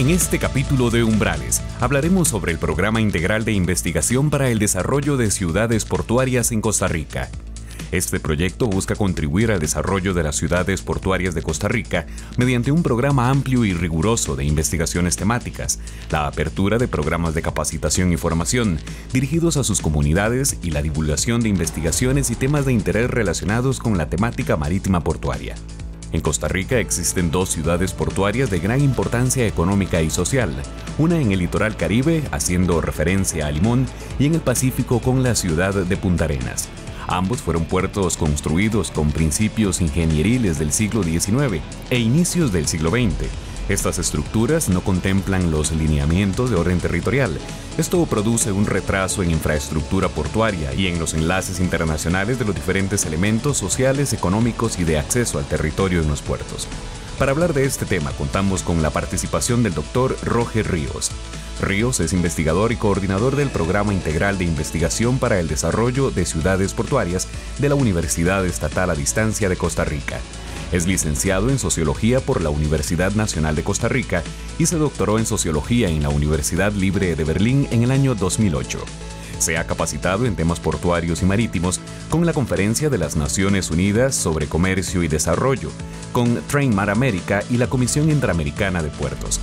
En este capítulo de Umbrales hablaremos sobre el Programa Integral de Investigación para el Desarrollo de Ciudades Portuarias en Costa Rica. Este proyecto busca contribuir al desarrollo de las ciudades portuarias de Costa Rica mediante un programa amplio y riguroso de investigaciones temáticas, la apertura de programas de capacitación y formación dirigidos a sus comunidades y la divulgación de investigaciones y temas de interés relacionados con la temática marítima portuaria. En Costa Rica existen dos ciudades portuarias de gran importancia económica y social, una en el litoral Caribe, haciendo referencia a Limón, y en el Pacífico con la ciudad de Punta Arenas. Ambos fueron puertos construidos con principios ingenieriles del siglo XIX e inicios del siglo XX. Estas estructuras no contemplan los lineamientos de orden territorial. Esto produce un retraso en infraestructura portuaria y en los enlaces internacionales de los diferentes elementos sociales, económicos y de acceso al territorio en los puertos. Para hablar de este tema contamos con la participación del Dr. Roger Ríos. Ríos es investigador y coordinador del Programa Integral de Investigación para el Desarrollo de Ciudades Portuarias de la Universidad Estatal a Distancia de Costa Rica. Es licenciado en Sociología por la Universidad Nacional de Costa Rica y se doctoró en Sociología en la Universidad Libre de Berlín en el año 2008. Se ha capacitado en temas portuarios y marítimos con la Conferencia de las Naciones Unidas sobre Comercio y Desarrollo, con Train Mar América y la Comisión Interamericana de Puertos.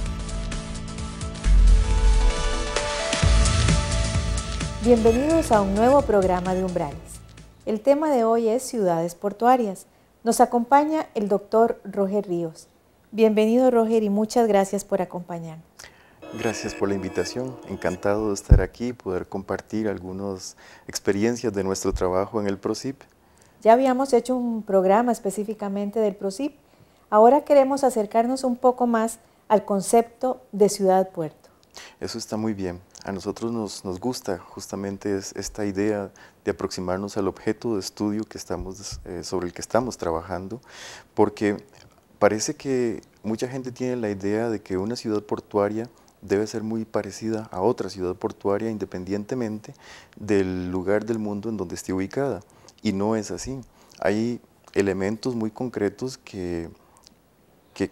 Bienvenidos a un nuevo programa de Umbrales. El tema de hoy es ciudades portuarias. Nos acompaña el doctor Roger Ríos. Bienvenido, Roger, y muchas gracias por acompañarnos. Gracias por la invitación. Encantado de estar aquí y poder compartir algunas experiencias de nuestro trabajo en el PROCIP. Ya habíamos hecho un programa específicamente del PROCIP. Ahora queremos acercarnos un poco más al concepto de ciudad-puerto. Eso está muy bien. A nosotros nos gusta justamente esta idea de aproximarnos al objeto de estudio sobre el que estamos trabajando, porque parece que mucha gente tiene la idea de que una ciudad portuaria debe ser muy parecida a otra ciudad portuaria independientemente del lugar del mundo en donde esté ubicada, y no es así. Hay elementos muy concretos que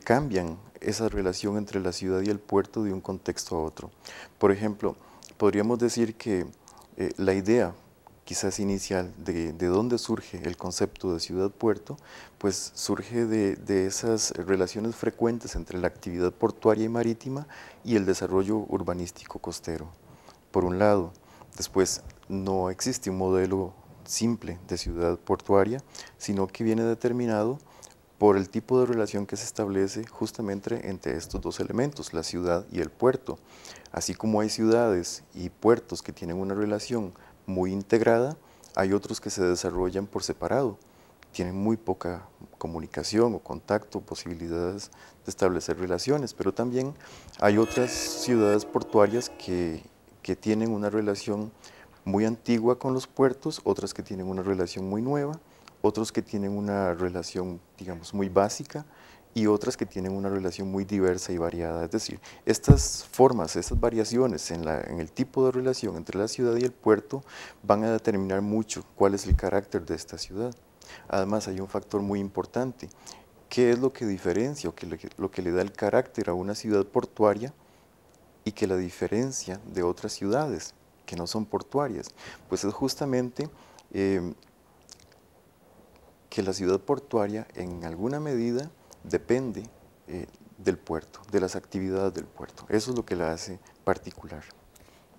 cambian esa relación entre la ciudad y el puerto de un contexto a otro. Por ejemplo, podríamos decir que la idea quizás inicial de dónde surge el concepto de ciudad-puerto, pues surge de esas relaciones frecuentes entre la actividad portuaria y marítima y el desarrollo urbanístico costero. Por un lado, después no existe un modelo simple de ciudad portuaria, sino que viene determinado por el tipo de relación que se establece justamente entre estos dos elementos, la ciudad y el puerto. Así como hay ciudades y puertos que tienen una relación muy integrada, hay otros que se desarrollan por separado, tienen muy poca comunicación o contacto, posibilidades de establecer relaciones, pero también hay otras ciudades portuarias que tienen una relación muy antigua con los puertos, otras que tienen una relación muy nueva, otros que tienen una relación, digamos, muy básica, y otras que tienen una relación muy diversa y variada. Es decir, estas formas, estas variaciones en el tipo de relación entre la ciudad y el puerto van a determinar mucho cuál es el carácter de esta ciudad. Además, hay un factor muy importante. ¿Qué es lo que diferencia o lo que le da el carácter a una ciudad portuaria y que la diferencia de otras ciudades que no son portuarias? Pues es justamente que la ciudad portuaria en alguna medida depende del puerto, de las actividades del puerto. Eso es lo que la hace particular.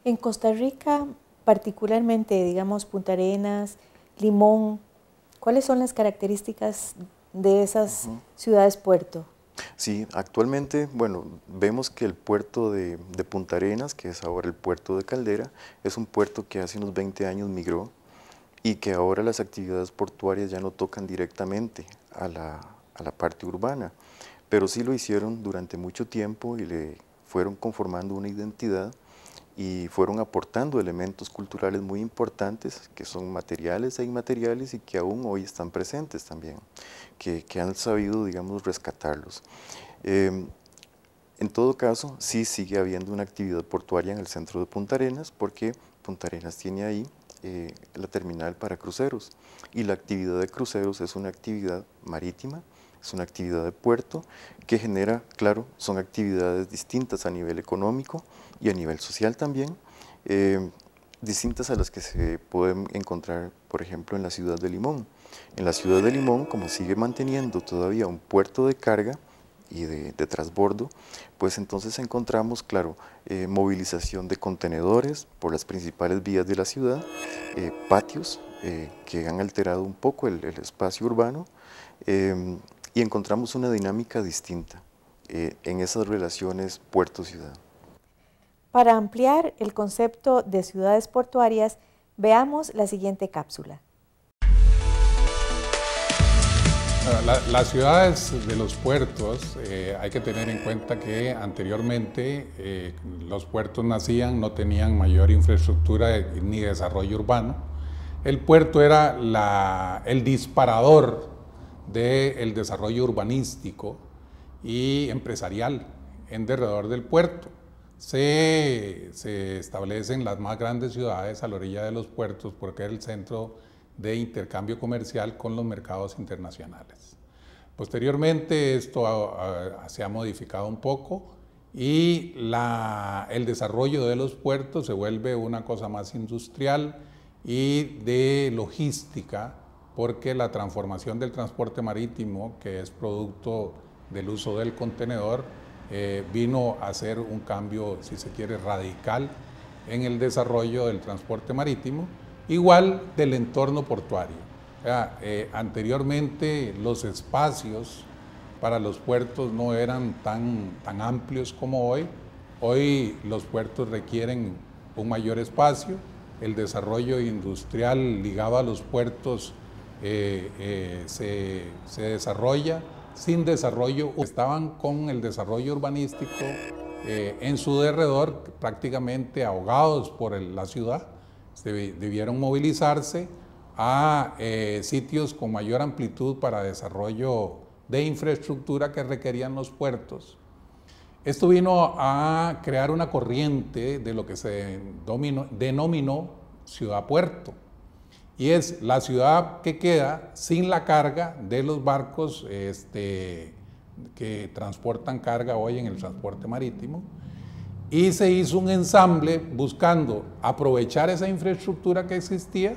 En Costa Rica, particularmente, digamos, Punta Arenas, Limón, ¿cuáles son las características de esas ciudades-puerto? Sí, actualmente, bueno, vemos que el puerto de Punta Arenas, que es ahora el puerto de Caldera, es un puerto que hace unos 20 años migró y que ahora las actividades portuarias ya no tocan directamente a la parte urbana, pero sí lo hicieron durante mucho tiempo y le fueron conformando una identidad y fueron aportando elementos culturales muy importantes que son materiales e inmateriales y que aún hoy están presentes también, que han sabido, digamos, rescatarlos. En todo caso, sí sigue habiendo una actividad portuaria en el centro de Punta Arenas, porque Punta Arenas tiene ahí la terminal para cruceros, y la actividad de cruceros es una actividad marítima es una actividad de puerto que genera, claro, son actividades distintas a nivel económico y a nivel social también, distintas a las que se pueden encontrar, por ejemplo, en la ciudad de Limón. En la ciudad de Limón, como sigue manteniendo todavía un puerto de carga y de transbordo, pues entonces encontramos, claro, movilización de contenedores por las principales vías de la ciudad, patios que han alterado un poco el espacio urbano, y encontramos una dinámica distinta en esas relaciones puerto-ciudad. Para ampliar el concepto de ciudades portuarias, veamos la siguiente cápsula. Las ciudades de los puertos, hay que tener en cuenta que anteriormente los puertos nacían, no tenían mayor infraestructura ni desarrollo urbano. El puerto era el disparador del desarrollo urbanístico y empresarial en derredor del puerto. Se establecen las más grandes ciudades a la orilla de los puertos porque era el centro de intercambio comercial con los mercados internacionales. Posteriormente esto se ha modificado un poco y el desarrollo de los puertos se vuelve una cosa más industrial y de logística, porque la transformación del transporte marítimo, que es producto del uso del contenedor, vino a ser un cambio, si se quiere, radical en el desarrollo del transporte marítimo, igual del entorno portuario. Anteriormente los espacios para los puertos no eran tan amplios como hoy. Hoy los puertos requieren un mayor espacio, el desarrollo industrial ligado a los puertos se desarrolla. Sin desarrollo, estaban con el desarrollo urbanístico en su derredor, prácticamente ahogados por la ciudad. Debieron movilizarse a sitios con mayor amplitud para desarrollo de infraestructura que requerían los puertos. Esto vino a crear una corriente de lo que se denominó ciudad-puerto, y es la ciudad que queda sin la carga de los barcos que transportan carga hoy en el transporte marítimo, y se hizo un ensamble buscando aprovechar esa infraestructura que existía.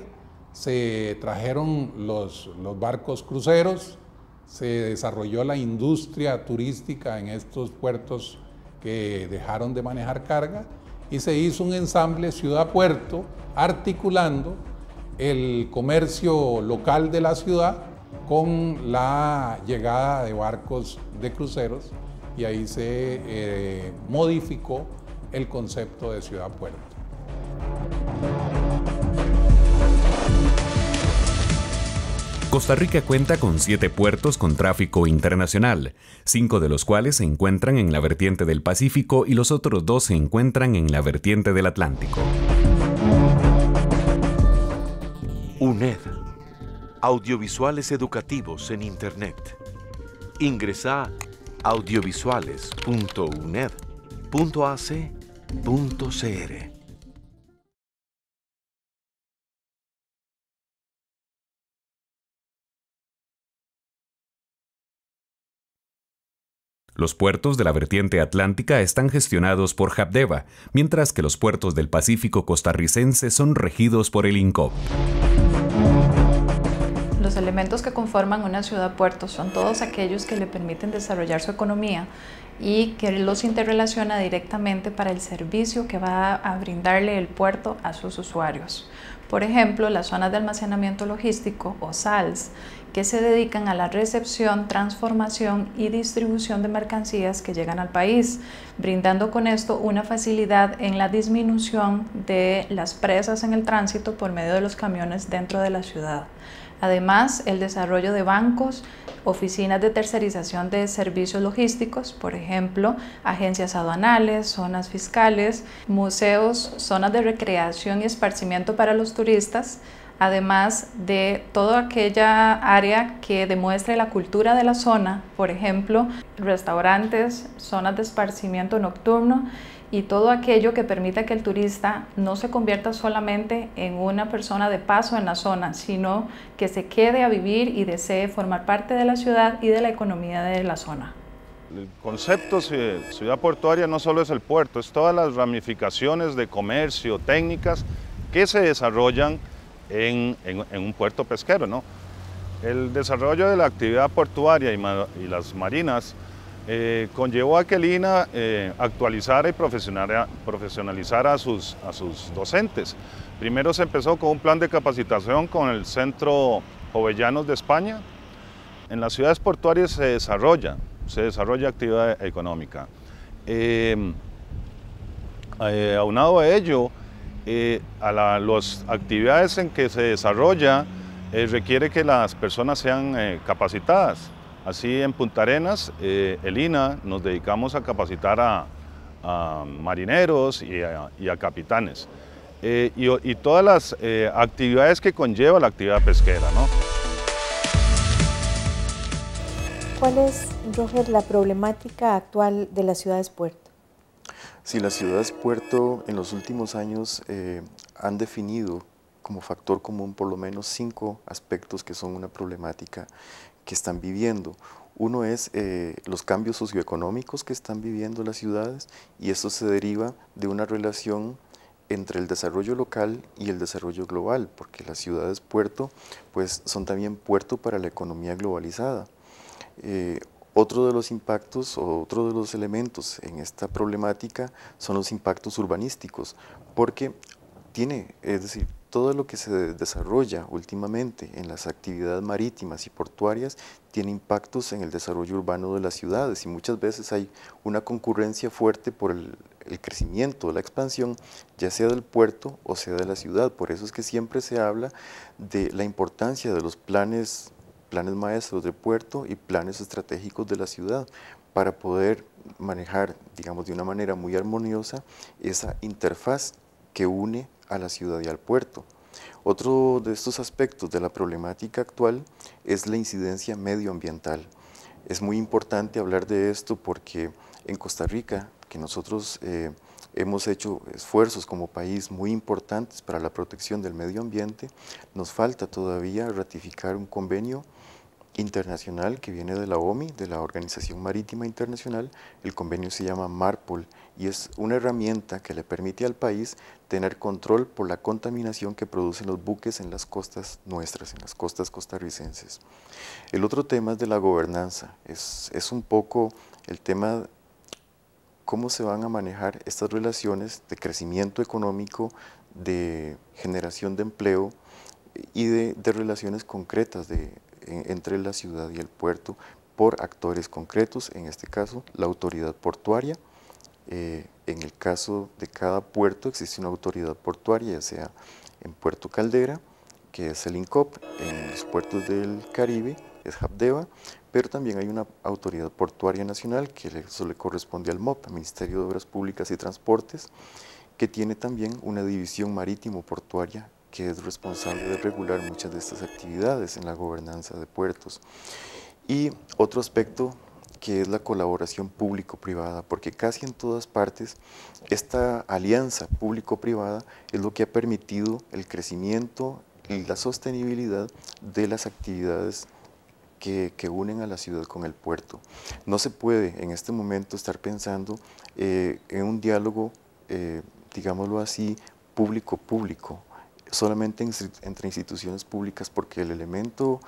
Se trajeron los barcos cruceros, se desarrolló la industria turística en estos puertos que dejaron de manejar carga, y se hizo un ensamble ciudad-puerto articulando el comercio local de la ciudad con la llegada de barcos de cruceros, y ahí se modificó el concepto de ciudad-puerto. Costa Rica cuenta con 7 puertos con tráfico internacional, 5 de los cuales se encuentran en la vertiente del Pacífico y los otros 2 se encuentran en la vertiente del Atlántico. UNED, audiovisuales educativos en Internet. Ingresa a audiovisuales.uned.ac.cr. Los puertos de la vertiente atlántica están gestionados por Habdeba, mientras que los puertos del Pacífico costarricense son regidos por el INCOP. Los elementos que conforman una ciudad-puerto son todos aquellos que le permiten desarrollar su economía y que los interrelaciona directamente para el servicio que va a brindarle el puerto a sus usuarios. Por ejemplo, las zonas de almacenamiento logístico o SALS, que se dedican a la recepción, transformación y distribución de mercancías que llegan al país, brindando con esto una facilidad en la disminución de las presas en el tránsito por medio de los camiones dentro de la ciudad. Además, el desarrollo de bancos, oficinas de tercerización de servicios logísticos, por ejemplo, agencias aduanales, zonas fiscales, museos, zonas de recreación y esparcimiento para los turistas, además de toda aquella área que demuestre la cultura de la zona, por ejemplo, restaurantes, zonas de esparcimiento nocturno y todo aquello que permita que el turista no se convierta solamente en una persona de paso en la zona, sino que se quede a vivir y desee formar parte de la ciudad y de la economía de la zona. El concepto ciudad portuaria no solo es el puerto, es todas las ramificaciones de comercio, técnicas que se desarrollan en un puerto pesquero, ¿no? El desarrollo de la actividad portuaria y las marinas conllevó a que el INA actualizara y profesionalizara a sus docentes. Primero se empezó con un plan de capacitación con el Centro Jovellanos de España. En las ciudades portuarias se desarrolla actividad económica. Aunado a ello, las actividades en que se desarrolla requiere que las personas sean capacitadas. Así en Punta Arenas, el INA nos dedicamos a capacitar a marineros y a capitanes. Y todas las actividades que conlleva la actividad pesquera, ¿no? ¿Cuál es, Roger, la problemática actual de las ciudades puerto? Sí, las ciudades puerto en los últimos años han definido como factor común por lo menos 5 aspectos que son una problemática que están viviendo. Uno es los cambios socioeconómicos que están viviendo las ciudades, y esto se deriva de una relación entre el desarrollo local y el desarrollo global, porque las ciudades puerto pues, son también puerto para la economía globalizada. Otro de los impactos o otro de los elementos en esta problemática son los impactos urbanísticos, porque es decir, todo lo que se desarrolla últimamente en las actividades marítimas y portuarias tiene impactos en el desarrollo urbano de las ciudades, y muchas veces hay una concurrencia fuerte por el crecimiento, la expansión, ya sea del puerto o sea de la ciudad. Por eso es que siempre se habla de la importancia de los planes maestros de puerto y planes estratégicos de la ciudad para poder manejar, digamos, de una manera muy armoniosa esa interfaz que une a la ciudad y al puerto. Otro de estos aspectos de la problemática actual es la incidencia medioambiental. Es muy importante hablar de esto porque en Costa Rica, que nosotros hemos hecho esfuerzos como país muy importantes para la protección del medio ambiente, nos falta todavía ratificar un convenio internacional que viene de la OMI, de la Organización Marítima Internacional. El convenio se llama MARPOL y es una herramienta que le permite al país tener control por la contaminación que producen los buques en las costas nuestras, en las costas costarricenses. El otro tema es de la gobernanza, es un poco el tema cómo se van a manejar estas relaciones de crecimiento económico, de generación de empleo y de relaciones concretas entre la ciudad y el puerto por actores concretos, en este caso la autoridad portuaria. En el caso de cada puerto existe una autoridad portuaria, ya sea en Puerto Caldera, que es el INCOP, en los puertos del Caribe es HAPDEVA, pero también hay una autoridad portuaria nacional, que eso le corresponde al MOP, Ministerio de Obras Públicas y Transportes, que tiene también una división marítimo-portuaria que es responsable de regular muchas de estas actividades en la gobernanza de puertos. Y otro aspecto que es la colaboración público-privada, porque casi en todas partes esta alianza público-privada es lo que ha permitido el crecimiento y la sostenibilidad de las actividades que unen a la ciudad con el puerto. No se puede en este momento estar pensando en un diálogo, digámoslo así, público-público, solamente entre instituciones públicas, porque el elemento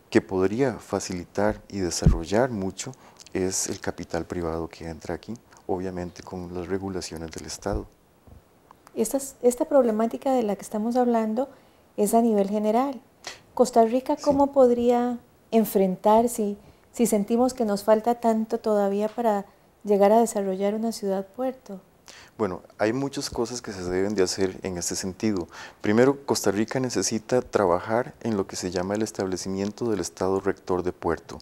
que podría facilitar y desarrollar mucho es el capital privado que entra aquí, obviamente con las regulaciones del Estado. Esta problemática de la que estamos hablando es a nivel general. Costa Rica, ¿cómo podría enfrentar si sentimos que nos falta tanto todavía para llegar a desarrollar una ciudad-puerto? Bueno, hay muchas cosas que se deben de hacer en este sentido. Primero, Costa Rica necesita trabajar en lo que se llama el establecimiento del Estado Rector de Puerto.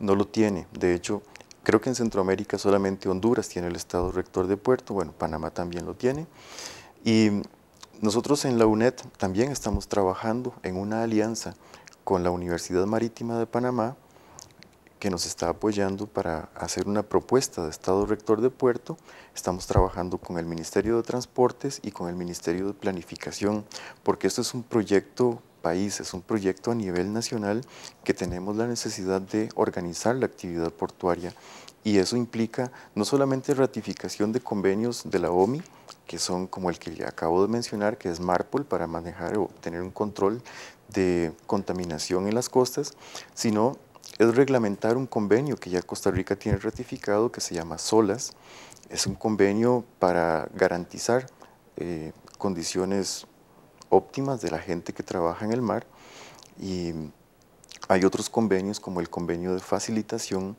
No lo tiene, de hecho, creo que en Centroamérica solamente Honduras tiene el Estado Rector de Puerto, bueno, Panamá también lo tiene. Y nosotros en la UNED también estamos trabajando en una alianza con la Universidad Marítima de Panamá, que nos está apoyando para hacer una propuesta de Estado Rector de Puerto. Estamos trabajando con el Ministerio de Transportes y con el Ministerio de Planificación, porque esto es un proyecto país, es un proyecto a nivel nacional que tenemos la necesidad de organizar la actividad portuaria, y eso implica no solamente ratificación de convenios de la OMI, que son como el que acabo de mencionar, que es MARPOL, para manejar o tener un control de contaminación en las costas, sino es reglamentar un convenio que ya Costa Rica tiene ratificado, que se llama SOLAS. Es un convenio para garantizar condiciones óptimas de la gente que trabaja en el mar, y hay otros convenios como el convenio de facilitación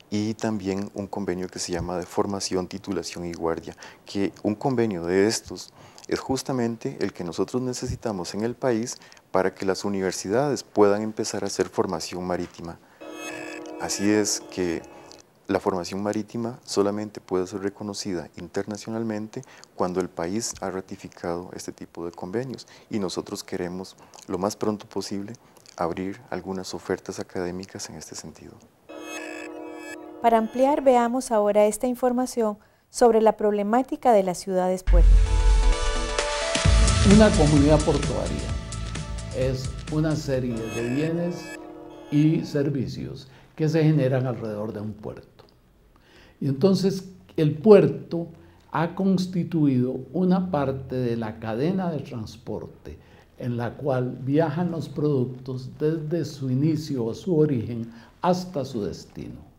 y también un convenio que se llama de formación, titulación y guardia, que un convenio de estos es justamente el que nosotros necesitamos en el país para que las universidades puedan empezar a hacer formación marítima. Así es que la formación marítima solamente puede ser reconocida internacionalmente cuando el país ha ratificado este tipo de convenios, y nosotros queremos lo más pronto posible abrir algunas ofertas académicas en este sentido. Para ampliar, veamos ahora esta información sobre la problemática de las ciudades puerto. Una comunidad portuaria es una serie de bienes y servicios que se generan alrededor de un puerto. Y entonces el puerto ha constituido una parte de la cadena de transporte en la cual viajan los productos desde su inicio o su origen hasta su destino.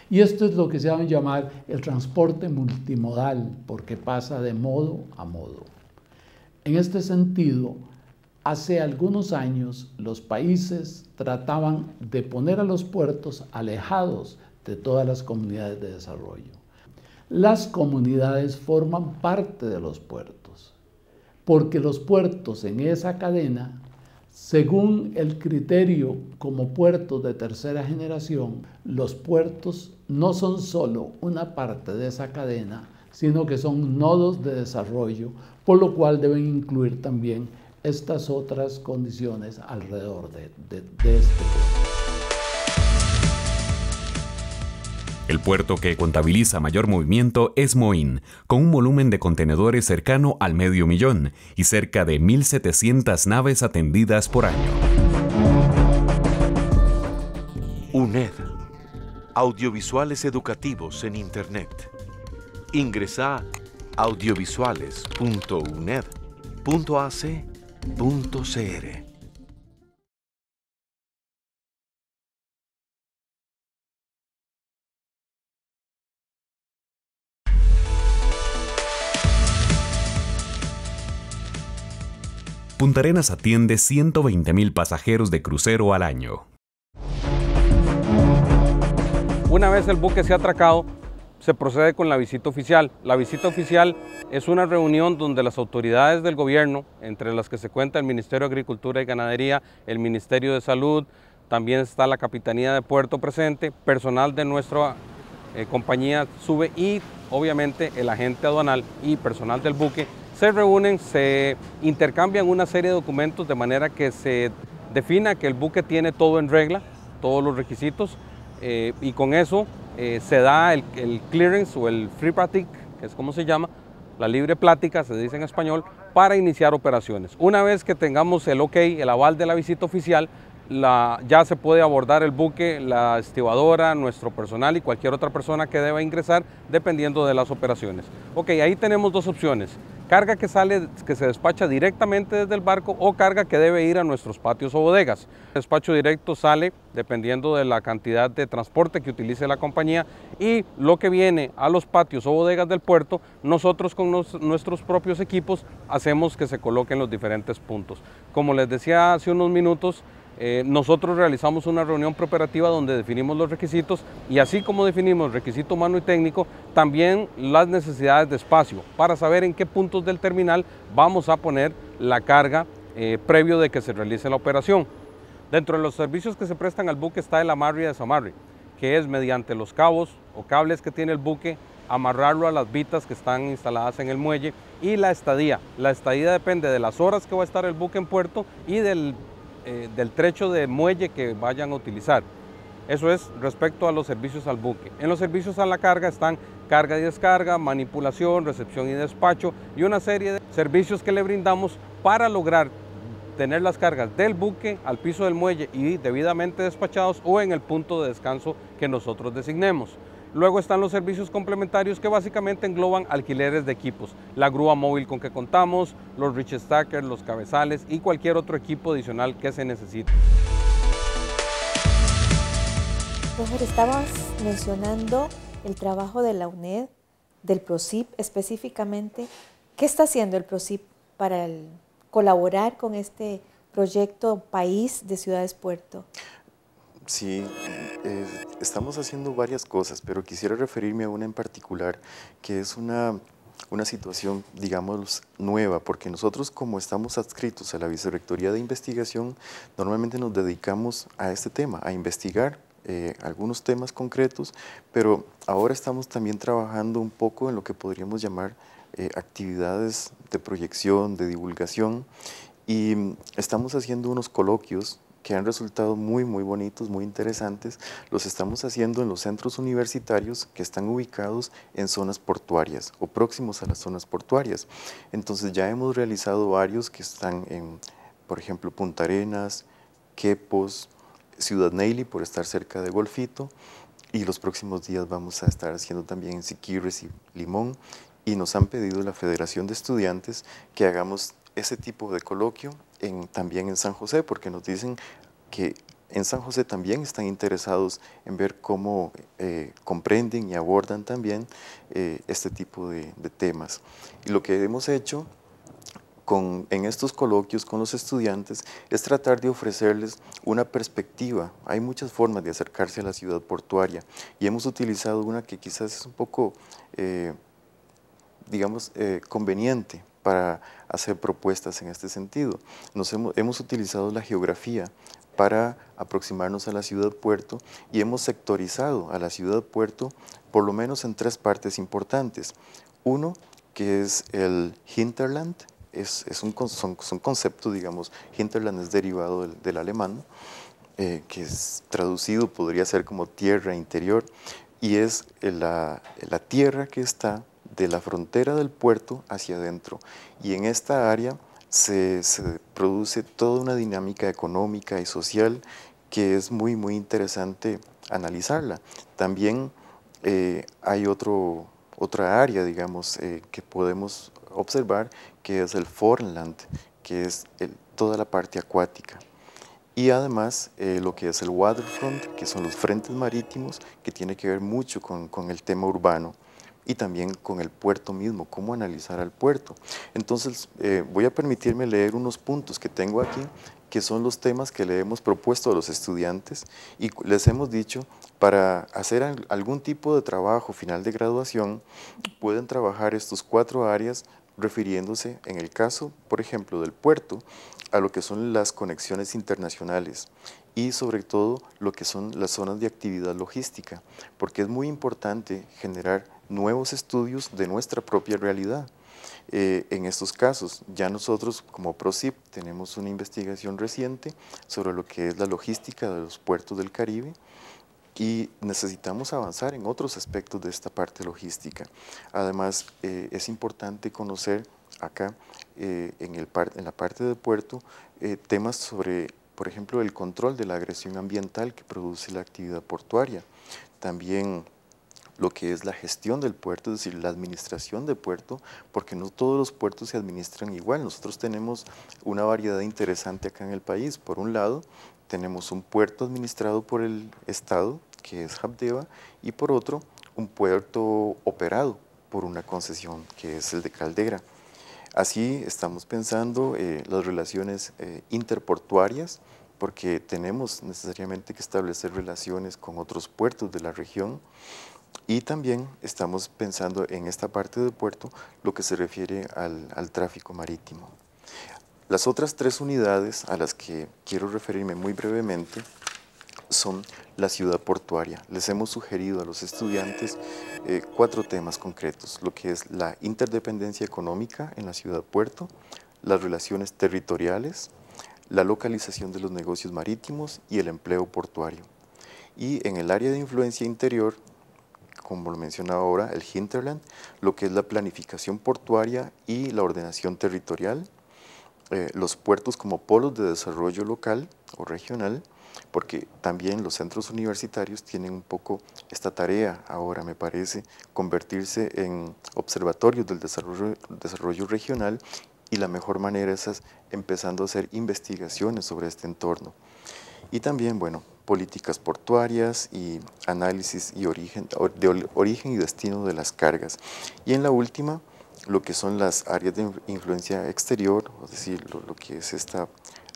Y esto es lo que se va a llamar el transporte multimodal, porque pasa de modo a modo. En este sentido, hace algunos años los países trataban de poner a los puertos alejados de todas las comunidades de desarrollo. Las comunidades forman parte de los puertos, porque los puertos en esa cadena, según el criterio como puertos de tercera generación, los puertos no son solo una parte de esa cadena, sino que son nodos de desarrollo, por lo cual deben incluir también estas otras condiciones alrededor de este puerto. El puerto que contabiliza mayor movimiento es Moín, con un volumen de contenedores cercano al 500,000 y cerca de 1.700 naves atendidas por año. UNED. Audiovisuales educativos en Internet. Ingresa a audiovisuales.uned.ac.cr. Punta Arenas atiende 120,000 pasajeros de crucero al año. Una vez el buque se ha atracado, se procede con la visita oficial. La visita oficial es una reunión donde las autoridades del gobierno, entre las que se cuenta el Ministerio de Agricultura y Ganadería, el Ministerio de Salud, también está la Capitanía de Puerto presente, personal de nuestra compañía sube y obviamente el agente aduanal y personal del buque, se reúnen, se intercambian una serie de documentos de manera que se defina que el buque tiene todo en regla, todos los requisitos, y con eso se da el clearance o el free practice, que es como se llama, la libre plática, se dice en español, para iniciar operaciones. Una vez que tengamos el ok, el aval de la visita oficial, ya se puede abordar el buque, la estibadora, nuestro personal y cualquier otra persona que deba ingresar dependiendo de las operaciones. Ok, ahí tenemos dos opciones. Carga que sale, que se despacha directamente desde el barco o carga que debe ir a nuestros patios o bodegas. El despacho directo sale dependiendo de la cantidad de transporte que utilice la compañía y lo que viene a los patios o bodegas del puerto, nosotros con nuestros propios equipos hacemos que se coloquen los diferentes puntos. Como les decía hace unos minutos, nosotros realizamos una reunión preoperativa donde definimos los requisitos y así como definimos requisito humano y técnico, también las necesidades de espacio para saber en qué puntos del terminal vamos a poner la carga previo de que se realice la operación. Dentro de los servicios que se prestan al buque está el amarre y desamarre, que es mediante los cabos o cables que tiene el buque, amarrarlo a las vitas que están instaladas en el muelle y la estadía. La estadía depende de las horas que va a estar el buque en puerto y del trecho de muelle que vayan a utilizar. Eso es respecto a los servicios al buque. En los servicios a la carga están carga y descarga, manipulación, recepción y despacho y una serie de servicios que le brindamos para lograr tener las cargas del buque al piso del muelle y debidamente despachados o en el punto de descanso que nosotros designemos. Luego están los servicios complementarios que básicamente engloban alquileres de equipos, la grúa móvil con que contamos, los reach stackers, los cabezales y cualquier otro equipo adicional que se necesite. Roger, estabas mencionando el trabajo de la UNED, del PROCIP específicamente. ¿Qué está haciendo el PROCIP para colaborar con este proyecto País de Ciudades Puerto? Sí, estamos haciendo varias cosas, pero quisiera referirme a una en particular, que es una situación, digamos, nueva, porque nosotros, como estamos adscritos a la Vicerrectoría de Investigación, normalmente nos dedicamos a este tema, a investigar algunos temas concretos, pero ahora estamos también trabajando un poco en lo que podríamos llamar actividades de proyección, de divulgación, y estamos haciendo unos coloquios que han resultado muy bonitos, muy interesantes. Los estamos haciendo en los centros universitarios que están ubicados en zonas portuarias o próximos a las zonas portuarias. Entonces ya hemos realizado varios que están en, por ejemplo, Punta Arenas, Quepos, Ciudad Neyli por estar cerca de Golfito, y los próximos días vamos a estar haciendo también en Siquirres y Limón, y nos han pedido la Federación de Estudiantes que hagamos ese tipo de coloquio también en San José, porque nos dicen que en San José también están interesados en ver cómo comprenden y abordan también este tipo de temas. Y lo que hemos hecho en estos coloquios con los estudiantes es tratar de ofrecerles una perspectiva. Hay muchas formas de acercarse a la ciudad portuaria y hemos utilizado una que quizás es un poco, digamos, conveniente para hacer propuestas en este sentido. Hemos utilizado la geografía para aproximarnos a la ciudad-puerto y hemos sectorizado a la ciudad-puerto por lo menos en 3 partes importantes. Uno, que es el hinterland, son conceptos, digamos, hinterland es derivado del alemán, que es traducido, podría ser como tierra interior, y es la tierra que está de la frontera del puerto hacia adentro. Y en esta área se produce toda una dinámica económica y social que es muy interesante analizarla. También hay otra área, digamos, que podemos observar, que es el Foreland, que es toda la parte acuática. Y además lo que es el waterfront, que son los frentes marítimos, que tiene que ver mucho con el tema urbano y también con el puerto mismo, cómo analizar al puerto. Entonces voy a permitirme leer unos puntos que tengo aquí, que son los temas que le hemos propuesto a los estudiantes y les hemos dicho, para hacer algún tipo de trabajo final de graduación, pueden trabajar estos 4 áreas refiriéndose, en el caso, por ejemplo, del puerto, a lo que son las conexiones internacionales y sobre todo lo que son las zonas de actividad logística, porque es muy importante generar nuevos estudios de nuestra propia realidad. En estos casos, ya nosotros como PROCIP tenemos una investigación reciente sobre lo que es la logística de los puertos del Caribe y necesitamos avanzar en otros aspectos de esta parte logística. Además, es importante conocer acá, en la parte del puerto, temas sobre, por ejemplo, el control de la agresión ambiental que produce la actividad portuaria. También lo que es la gestión del puerto, es decir, la administración del puerto, porque no todos los puertos se administran igual. Nosotros tenemos una variedad interesante acá en el país. Por un lado, tenemos un puerto administrado por el Estado, que es Habdeba, y por otro, un puerto operado por una concesión, que es el de Caldera. Así estamos pensando las relaciones interportuarias, porque tenemos necesariamente que establecer relaciones con otros puertos de la región, y también estamos pensando en esta parte del puerto lo que se refiere al tráfico marítimo. Las otras 3 unidades a las que quiero referirme muy brevemente son la ciudad portuaria. Les hemos sugerido a los estudiantes 4 temas concretos, lo que es la interdependencia económica en la ciudad-puerto, las relaciones territoriales, la localización de los negocios marítimos y el empleo portuario. Y en el área de influencia interior, como lo mencionaba ahora, el hinterland, lo que es la planificación portuaria y la ordenación territorial, los puertos como polos de desarrollo local o regional, porque también los centros universitarios tienen un poco esta tarea ahora, me parece, convertirse en observatorios del desarrollo regional, y la mejor manera es empezando a hacer investigaciones sobre este entorno. Y también, bueno, políticas portuarias y análisis de origen y destino de las cargas. Y en la última, lo que son las áreas de influencia exterior, es decir, lo que es esta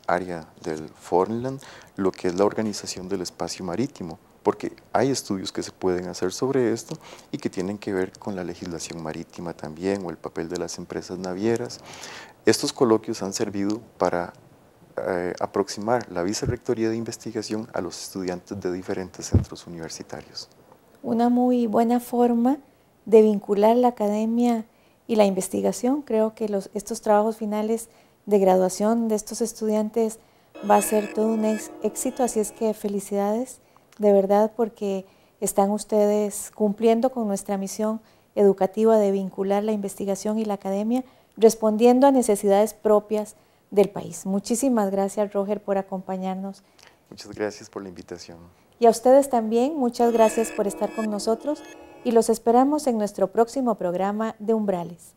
área del Foreland, lo que es la organización del espacio marítimo, porque hay estudios que se pueden hacer sobre esto y que tienen que ver con la legislación marítima también, o el papel de las empresas navieras. Estos coloquios han servido para aproximar la Vicerrectoría de Investigación a los estudiantes de diferentes centros universitarios. Una muy buena forma de vincular la academia y la investigación. Creo que estos trabajos finales de graduación de estos estudiantes va a ser todo un éxito, así es que felicidades de verdad, porque están ustedes cumpliendo con nuestra misión educativa de vincular la investigación y la academia, respondiendo a necesidades propias del país. Muchísimas gracias, Roger, por acompañarnos. Muchas gracias por la invitación. Y a ustedes también, muchas gracias por estar con nosotros y los esperamos en nuestro próximo programa de Umbrales.